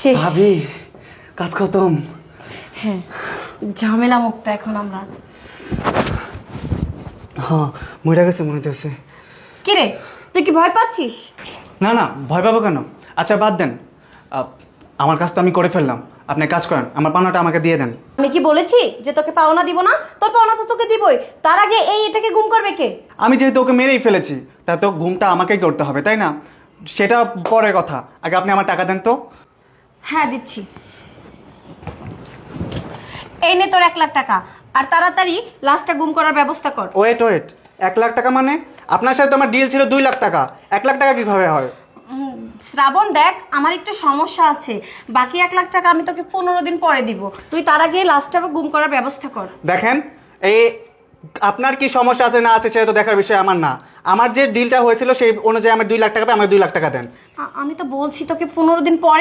শেষ। ভাবি কাজ খতম। হ্যাঁ, ঝামেলা মুক্ত এখন আমরা। হ্যাঁ মরে গেছে মনে হচ্ছে। কি রে, তুই কি ভয় পাচ্ছিস? না না, ভয় পাবো কেন? আচ্ছা বাদ দেন, আমার কাজ তো আমি করে ফেললাম। আপনি কাজ করেন, আমার পাওনাটা আমাকে দিয়ে দেন। আমি কি বলেছি যে তোকে পাওনা দিব না? তোর পাওনা তো তোকে দিবই। তার আগে এটাকে গুম করবে কে? আমি যেহেতু ওকে মেরেই ফেলেছি, তা তো ঘুমটা আমাকেই করতে হবে, তাই না? সেটা পরের কথা, আগে আপনি আমার টাকা দেন তো। হ্যাঁ দিচ্ছি। এই নে তোর 1,00,000 টাকা, আর তাড়াতাড়ি লাশটা গুম করার ব্যবস্থা কর। ওয়েট ওয়েট, 1,00,000 টাকা মানে? আপনার সাথে তো আমার ডিল ছিল 2,00,000 টাকা। 1,00,000 টাকা কীভাবে হয়? শ্রাবণ দেখ, আমার একটু সমস্যা আছে। বাকি 1,00,000 টাকা আমি তোকে 15 দিন পরে দিব। তুই তার আগে লাশটা গুম করার ব্যবস্থা কর। দেখেন, এই আপনার কি সমস্যা আছে না আছে সেটা তো দেখার বিষয় আমার না। আমার যে ডিলটা হয়েছিল সেই অনুযায়ী আমার 2,00,000 টাকা পাই, আমাকে 2,00,000 টাকা দেন। আমি তো বলছি তোকে 15 দিন পরে